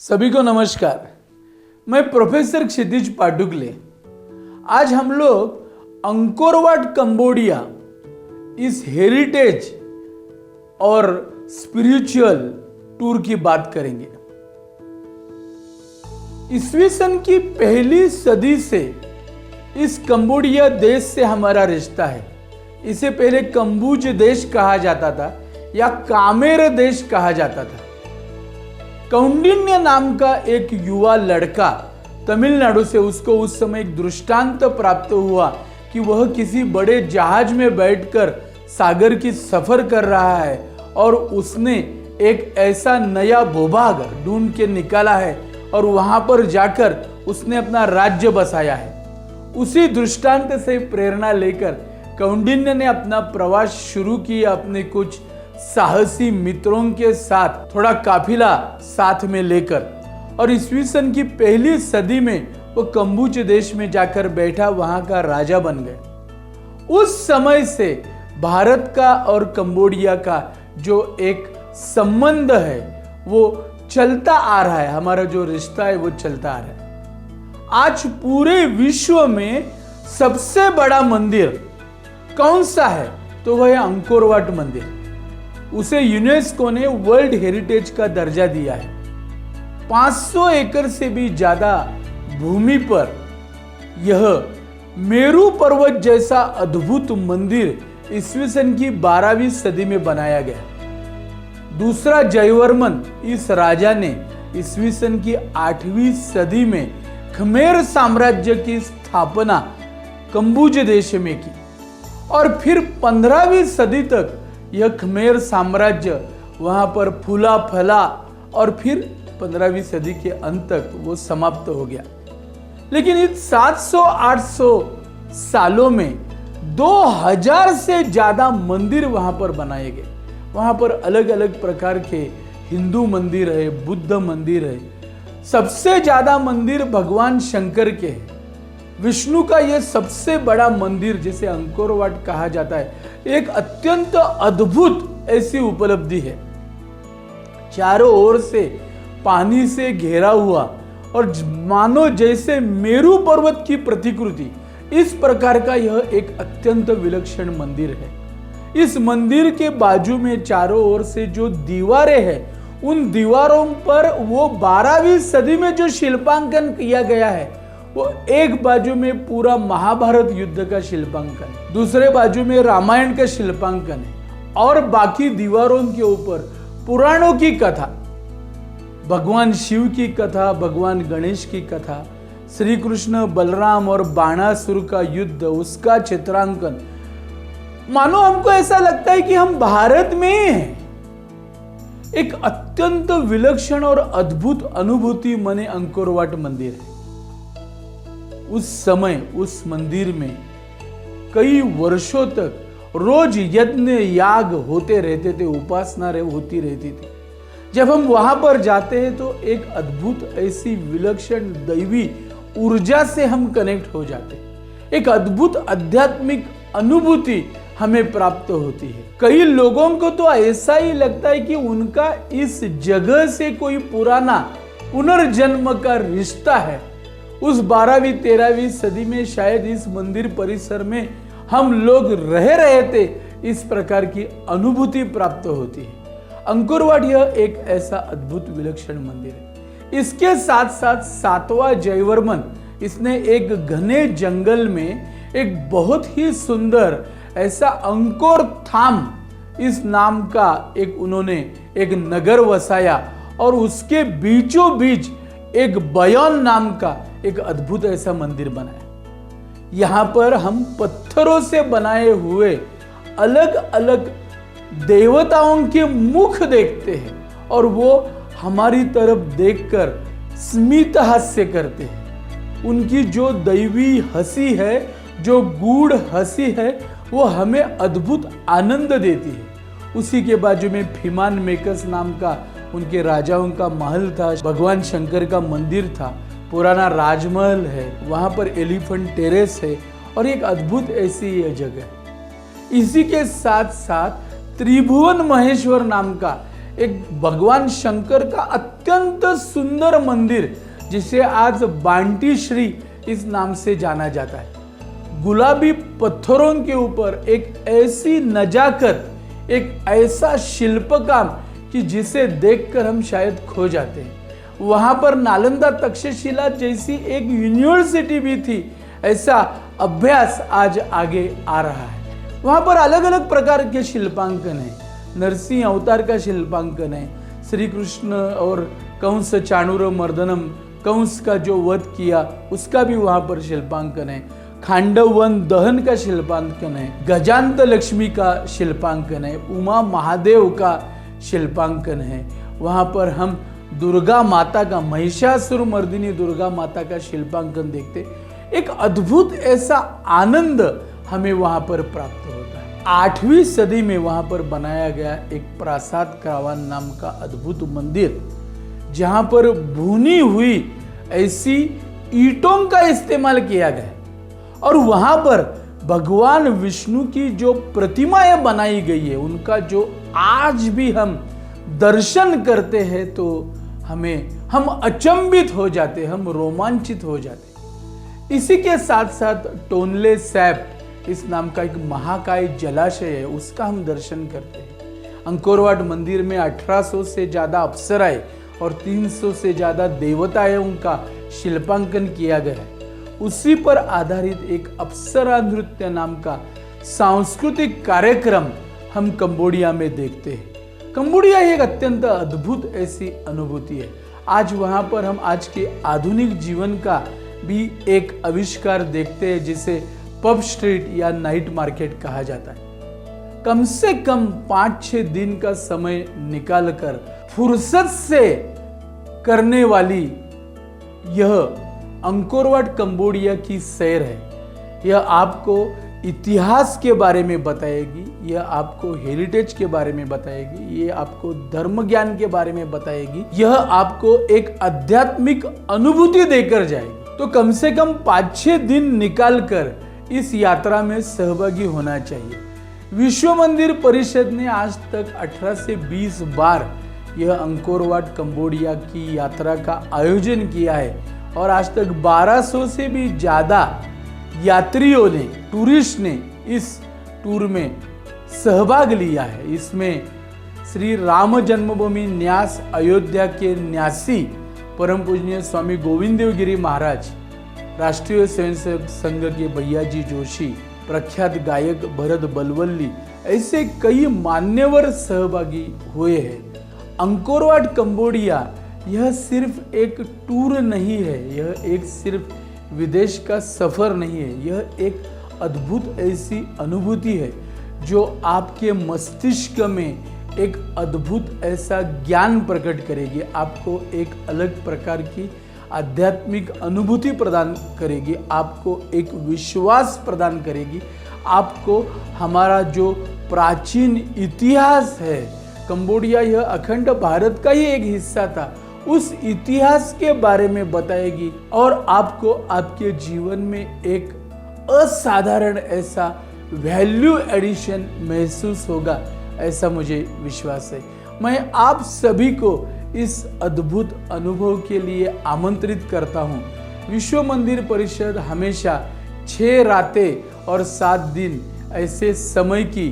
सभी को नमस्कार। मैं प्रोफेसर क्षितिज पाटुकले। आज हम लोग अंकोर वाट कंबोडिया इस हेरिटेज और स्पिरिचुअल टूर की बात करेंगे। ईस्वी सन की पहली सदी से इस कंबोडिया देश से हमारा रिश्ता है। इसे पहले कंबुज देश कहा जाता था या कामेर देश कहा जाता था। कौंडिन्य नाम का एक युवा लड़का तमिलनाडु से, उसको उस समय एक दृष्टांत प्राप्त हुआ कि वह किसी बड़े जहाज में बैठकर सागर की सफर कर रहा है और उसने एक ऐसा नया भूभाग ढूंढ के निकाला है और वहां पर जाकर उसने अपना राज्य बसाया है। उसी दृष्टांत से प्रेरणा लेकर कौंडिन्य ने अपना प्रवास शुरू किया अपने कुछ साहसी मित्रों के साथ, थोड़ा काफिला साथ में लेकर, और ईस्वी सन की पहली सदी में वो कंबुज देश में जाकर बैठा, वहां का राजा बन गए। उस समय से भारत का और कंबोडिया का जो एक संबंध है वो चलता आ रहा है। हमारा जो रिश्ता है वो चलता आ रहा है। आज पूरे विश्व में सबसे बड़ा मंदिर कौन सा है तो वह है अंकोर वाट मंदिर। उसे यूनेस्को ने वर्ल्ड हेरिटेज का दर्जा दिया है। 500 एकड़ से भी ज्यादा भूमि पर यह मेरू पर्वत जैसा अद्भुत मंदिर ईस्वी सन की 12वीं सदी में बनाया गया। दूसरा जयवर्मन इस राजा ने ईस्वी सन की 8वीं सदी में खमेर साम्राज्य की स्थापना कंबुज देश में की और फिर 15वीं सदी तक यह खमेर साम्राज्य वहां पर फूला फला और फिर 15वीं सदी के अंत तक वो समाप्त हो गया। लेकिन इस 700-800 सालों में 2000 से ज्यादा मंदिर वहां पर बनाए गए। वहां पर अलग अलग प्रकार के हिंदू मंदिर है, बुद्ध मंदिर है। सबसे ज्यादा मंदिर भगवान शंकर के हैं। विष्णु का यह सबसे बड़ा मंदिर जिसे अंकोर वाट कहा जाता है, एक अत्यंत अद्भुत ऐसी उपलब्धि है। चारों ओर से पानी से घेरा हुआ और मानो जैसे मेरू पर्वत की प्रतिकृति, इस प्रकार का यह एक अत्यंत विलक्षण मंदिर है। इस मंदिर के बाजू में चारों ओर से जो दीवारें हैं, उन दीवारों पर वो 12वीं सदी में जो शिल्पांकन किया गया है, वो एक बाजू में पूरा महाभारत युद्ध का शिल्पांकन, दूसरे बाजू में रामायण का शिल्पांकन है और बाकी दीवारों के ऊपर पुराणों की कथा, भगवान शिव की कथा, भगवान गणेश की कथा, श्री कृष्ण बलराम और बाणासुर का युद्ध, उसका चित्रांकन। मानो हमको ऐसा लगता है कि हम भारत में ही हैं। एक अत्यंत विलक्षण और अद्भुत अनुभूति मने अंकोर वाट मंदिर है। उस समय उस मंदिर में कई वर्षों तक रोज यज्ञ याग होते रहते थे, उपासना होती रहती थी। जब हम वहां पर जाते हैं तो एक अद्भुत ऐसी विलक्षण दैवी ऊर्जा से हम कनेक्ट हो जाते हैं। एक अद्भुत आध्यात्मिक अनुभूति हमें प्राप्त होती है। कई लोगों को तो ऐसा ही लगता है कि उनका इस जगह से कोई पुराना पुनर्जन्म का रिश्ता है। उस 12वीं 13वीं सदी में शायद इस मंदिर परिसर में हम लोग रह रहे थे, इस प्रकार की अनुभूति प्राप्त होती है। अंकोर वाट यह एक ऐसा अद्भुत विलक्षण मंदिर है। इसके साथ साथ 7वां जयवर्मन, इसने एक घने जंगल में एक बहुत ही सुंदर ऐसा अंकोर थाम इस नाम का उन्होंने एक नगर वसाया और उसके बीचों बीच एक बयान नाम का एक अद्भुत ऐसा मंदिर बनाया। यहां पर हम पत्थरों से बनाए हुए अलग अलग देवताओं के मुख देखते हैं और वो हमारी तरफ देखकर स्मित हास्य करते हैं। उनकी जो दैवी हंसी है, जो गूढ़ हंसी है, वो हमें अद्भुत आनंद देती है। उसी के बाजू में फीमान मेकस नाम का उनके राजाओं का महल था, भगवान शंकर का मंदिर था, पुराना राजमहल है, वहाँ पर एलिफेंट टेरेस है और एक अद्भुत ऐसी यह जगह है। इसी के साथ साथ त्रिभुवन महेश्वर नाम का एक भगवान शंकर का अत्यंत सुंदर मंदिर, जिसे आज बांटी श्री इस नाम से जाना जाता है। गुलाबी पत्थरों के ऊपर एक ऐसी नजाकत, एक ऐसा शिल्प काम कि जिसे देखकर हम शायद खो जाते हैं। वहां पर नालंदा तक्षशिला जैसी एक यूनिवर्सिटी भी थी, ऐसा अभ्यास आज आगे आ रहा है। वहां पर अलग अलग प्रकार के शिल्पांकन है, नरसिंह अवतार का शिल्पांकन है, श्री कृष्ण और कंस चाणूर मर्दनम, कंस का जो वध किया उसका भी वहां पर शिल्पांकन है, खांडव वन दहन का शिल्पांकन है, गजांत लक्ष्मी का शिल्पांकन है, उमा महादेव का शिल्पांकन है। वहां पर हम दुर्गा माता का, महिषासुर मर्दिनी दुर्गा माता का शिल्पांकन देखते, एक अद्भुत ऐसा आनंद हमें वहां पर प्राप्त होता है। 8वीं सदी में वहां पर बनाया गया एक प्रासाद कावान नाम का अद्भुत मंदिर, जहां पर भुनी हुई ऐसी ईंटों का इस्तेमाल किया गया और वहां पर भगवान विष्णु की जो प्रतिमाएं बनाई गई है, उनका जो आज भी हम दर्शन करते हैं तो हम अचंभित हो जाते, हम रोमांचित हो जाते। इसी के साथ साथ टोनले सैप इस नाम का एक महाकाय जलाशय है, उसका हम दर्शन करते हैं। अंकोरवाट मंदिर में 1800 से ज्यादा अप्सराएं और 300 से ज्यादा देवताओं का शिल्पांकन किया गया है। उसी पर आधारित एक अप्सरा नृत्य नाम का सांस्कृतिक कार्यक्रम हम कंबोडिया में देखते हैं। कंबोडिया एक अत्यंत अद्भुत ऐसी अनुभूति है। आज वहां पर हम आज के आधुनिक जीवन का भी एक आविष्कार देखते हैं, जिसे पब स्ट्रीट या नाइट मार्केट कहा जाता है। कम से कम 5-6 दिन का समय निकालकर फुर्सत से करने वाली यह अंकोरवाट कंबोडिया की सैर है। यह आपको इतिहास के बारे में बताएगी, यह आपको हेरिटेज के बारे में बताएगी, यह आपको धर्म ज्ञान के बारे में बताएगी, यह आपको एक आध्यात्मिक अनुभूति देकर जाएगी। तो कम से कम 5-6 दिन निकालकर इस यात्रा में सहभागी होना चाहिए। विश्व मंदिर परिषद ने आज तक 18 से 20 बार यह अंकोरवाट कंबोडिया की यात्रा का आयोजन किया है और आज तक 1200 से भी ज्यादा यात्रियों ने, टूरिस्ट ने इस टूर में सहभाग लिया है। इसमें श्री राम जन्मभूमि न्यास अयोध्या के न्यासी परम पूजनीय स्वामी गोविंद देव गिरी महाराज, राष्ट्रीय स्वयंसेवक संघ के भैयाजी जोशी, प्रख्यात गायक भरत बलवल्ली, ऐसे कई मान्यवर सहभागी हुए हैं। अंकोरवाट कंबोडिया यह सिर्फ एक टूर नहीं है, यह एक सिर्फ विदेश का सफर नहीं है, यह एक अद्भुत ऐसी अनुभूति है जो आपके मस्तिष्क में एक अद्भुत ऐसा ज्ञान प्रकट करेगी, आपको एक अलग प्रकार की आध्यात्मिक अनुभूति प्रदान करेगी, आपको एक विश्वास प्रदान करेगी, आपको हमारा जो प्राचीन इतिहास है, कंबोडिया यह अखंड भारत का ही एक हिस्सा था, उस इतिहास के बारे में बताएगी और आपको आपके जीवन में एक असाधारण ऐसा वैल्यू एडिशन महसूस होगा, ऐसा मुझे विश्वास है। मैं आप सभी को इस अद्भुत अनुभव के लिए आमंत्रित करता हूँ। विश्व मंदिर परिषद हमेशा 6 रातें और 7 दिन ऐसे समय की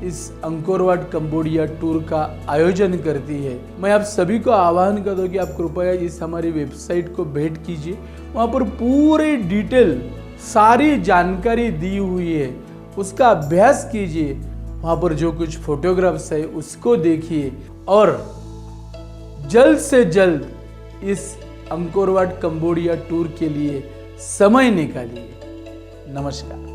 इस अंकोरवाट कंबोडिया टूर का आयोजन करती है। मैं आप सभी को आह्वान कर दूं कि आप कृपया इस हमारी वेबसाइट को भेंट कीजिए, वहाँ पर पूरी डिटेल सारी जानकारी दी हुई है, उसका अभ्यास कीजिए, वहाँ पर जो कुछ फोटोग्राफ्स है उसको देखिए और जल्द से जल्द इस अंकोरवाट कंबोडिया टूर के लिए समय निकालिए। नमस्कार।